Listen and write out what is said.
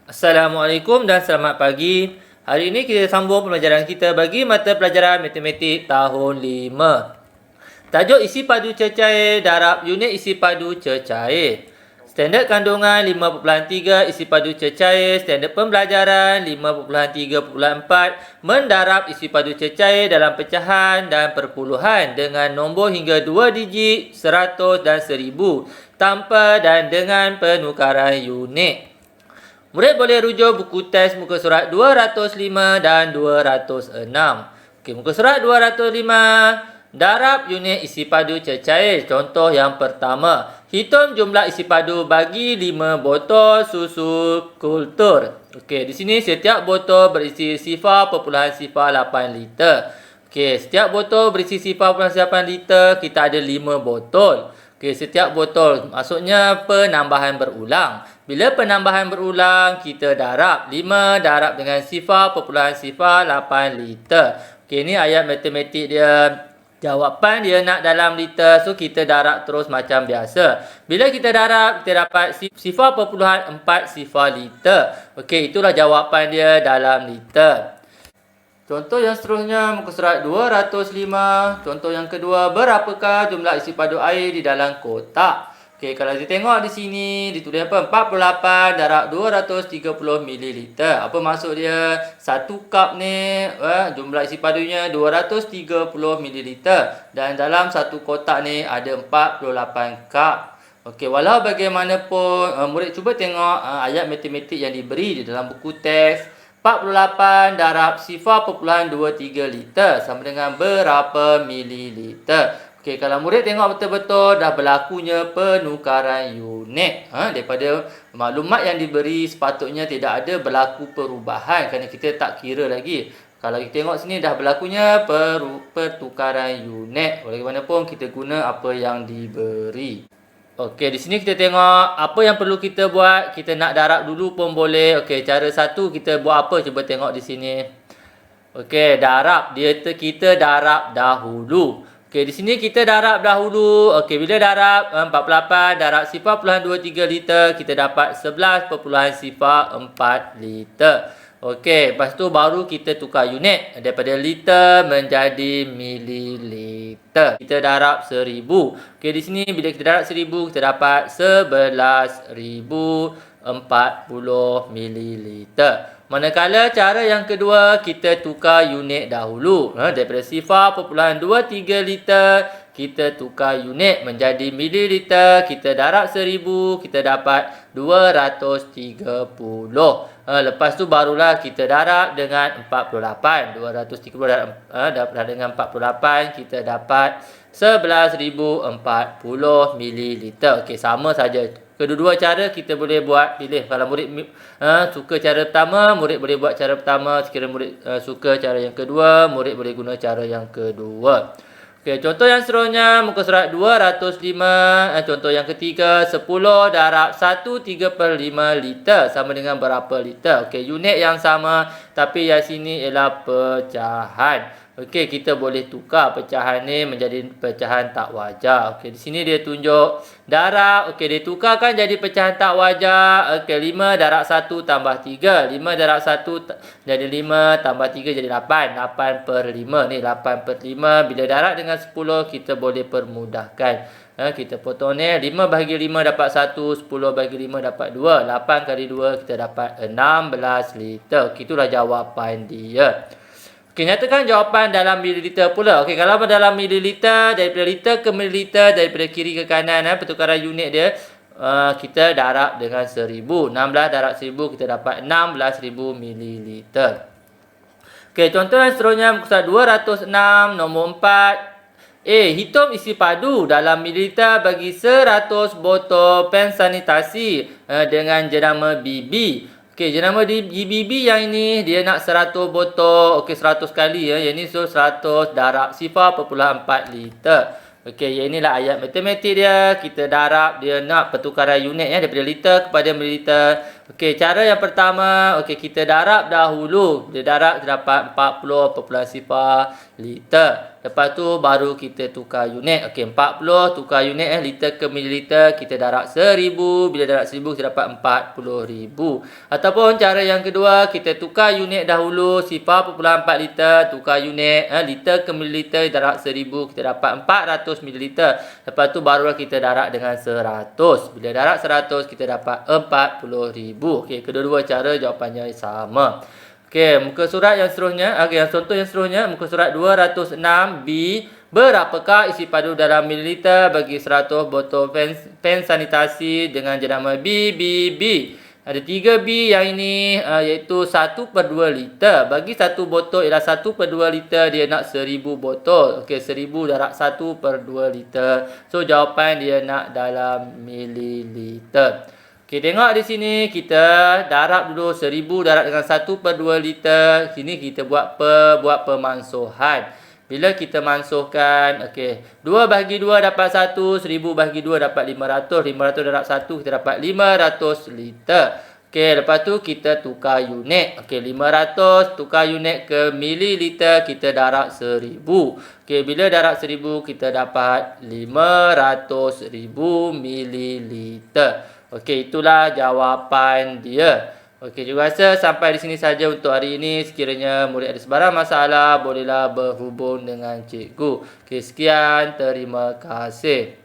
Assalamualaikum dan selamat pagi. Hari ini kita sambung pembelajaran kita bagi mata pelajaran Matematik tahun 5. Tajuk isi padu cecair, darab unit isi padu cecair. Standard kandungan 5.3 isi padu cecair, standard pembelajaran 5.3.4 mendarab isi padu cecair dalam pecahan dan perpuluhan dengan nombor hingga 2 digit, 100 dan 1000 tanpa dan dengan penukaran unit. Murid boleh rujuk buku teks muka surat 205 dan 206. Okey, muka surat 205. Darab unit isi padu cecair. Contoh yang pertama. Hitung jumlah isi padu bagi 5 botol susu kultur. Okey, di sini setiap botol berisi 0.08 liter. Okey, setiap botol berisi 0.08 liter, kita ada 5 botol. Okey, setiap botol maksudnya penambahan berulang. Bila penambahan berulang, kita darab 5 darab dengan 0.08 liter. Okey, ni ayat matematik dia. Jawapan dia nak dalam liter, so kita darab terus macam biasa. Bila kita darab, kita dapat 0.40 liter. Okey, itulah jawapan dia dalam liter. Contoh yang seterusnya, muka surat 205. Contoh yang kedua, berapakah jumlah isi padu air di dalam kotak? Okey, kalau kita tengok di sini, ditulis apa? 48 darab 230 ml. Apa maksud dia? Satu cup ni, jumlah isi padunya 230 ml. Dan dalam satu kotak ni ada 48 cup. Okey, walau bagaimanapun, murid cuba tengok ayat matematik yang diberi di dalam buku teks. 48 darab 0.23 liter sama dengan berapa mililiter? Okey, kalau murid tengok betul-betul dah berlakunya penukaran unit. Daripada maklumat yang diberi sepatutnya tidak ada berlaku perubahan kerana kita tak kira lagi. Kalau kita tengok sini dah berlakunya pertukaran unit. Bagaimanapun kita guna apa yang diberi. Okey, di sini kita tengok apa yang perlu kita buat. Kita nak darab dulu pun boleh. Okey, cara satu kita buat apa? Cuba tengok di sini. Okey, darab. Kita darab dahulu. Okey, di sini kita darab dahulu. Okey, bila darab 48 darab 0.23 liter, kita dapat 11.04 liter. Okey, lepas tu baru kita tukar unit daripada liter menjadi mililiter. Kita darab 1000. Okey, di sini bila kita darab 1000, kita dapat 11.040 mililiter. Manakala cara yang kedua, kita tukar unit dahulu. Daripada 0.23 liter, kita tukar unit menjadi mililiter. Kita darab 1000, kita dapat 230. Lepas tu barulah kita darab dengan 48. 230 darab dengan 48, kita dapat 11.040 mililiter. Okey, sama saja. Kedua-dua cara kita boleh buat, pilih. Kalau murid suka cara pertama, murid boleh buat cara pertama. Sekiranya murid suka cara yang kedua, murid boleh guna cara yang kedua. Okey, contoh yang seterusnya, muka surat 205. Contoh yang ketiga, 10 darab 1/3 liter sama dengan berapa liter? Okey, unit yang sama, tapi yang sini ialah pecahan. Okey, kita boleh tukar pecahan ni menjadi pecahan tak wajar. Okey, di sini dia tunjuk darab. Okey, dia tukarkan jadi pecahan tak wajar. Okey, 5 darab 1 tambah 3. 5 darab 1 jadi 5 tambah 3 jadi 8. 8/5. Ni 8/5. Bila darab dengan 10, kita boleh permudahkan. Kita potong ni. 5 bahagi 5 dapat 1. 10 bahagi 5 dapat 2. 8 kali 2 kita dapat 16 liter. Okey, itulah jawapan dia. Okey, nyatakan jawapan dalam mililiter pula. Okey, kalau dalam mililiter, daripada liter ke mililiter, daripada kiri ke kanan, pertukaran unit dia, kita darab dengan 1000. 16 darab 1000, kita dapat 16,000 mililiter. Okey, contoh yang seterusnya, muka surat 206, nombor 4. Hitung isi padu dalam mililiter bagi 100 botol pen sanitasi dengan jenama BB. Okey, jenama BB yang ini dia nak 100 botol. Okey, 100 kali ya. Yang ni so 100 darab 0.4 liter. Okey, yang inilah ayat matematik dia. Kita darab, dia nak pertukaran unit ya daripada liter kepada mililiter. Okey, cara yang pertama, okey kita darab dahulu. Dia darab dapat 40.0 liter. Lepas tu baru kita tukar unit. Okey, 40 tukar unit liter ke mililiter, kita darab 1000. Bila darab 1000 kita dapat 40,000. Ataupun cara yang kedua, kita tukar unit dahulu 0.4 liter, tukar unit liter ke mililiter, darab 1000 kita dapat 400 mililiter. Lepas tu barulah kita darab dengan 100. Bila darab 100 kita dapat 40,000. Okey, kedua-dua cara jawapannya sama. Okey, muka surat yang seterusnya, yang contoh yang seterusnya, muka surat 206B. Berapakah isi padu dalam mililiter bagi 100 botol pen sanitasi dengan jenama BBB? Ada 3B yang ini, iaitu 1/2 liter. Bagi satu botol ialah 1/2 liter, dia nak 1000 botol. Okey, 1000 darab 1/2 liter. So, jawapan dia nak dalam mililiter. Okey, tengok di sini kita darab dulu 1000 darab dengan 1/2 liter. Sini kita buat pemansuhan. Bila kita mansuhkan, okey, 2 bagi 2 dapat 1, 1000 bagi 2 dapat 500. 500 darab 1 kita dapat 500 liter. Okey, lepas tu kita tukar unit. Okey, 500 tukar unit ke mililiter, kita darab 1000. Okey, bila darab 1000 kita dapat 500,000 mililiter. Okey, itulah jawapan dia. Okey, juga rasa sampai di sini saja untuk hari ini. Sekiranya murid ada sebarang masalah, bolehlah berhubung dengan cikgu. Okey, sekian. Terima kasih.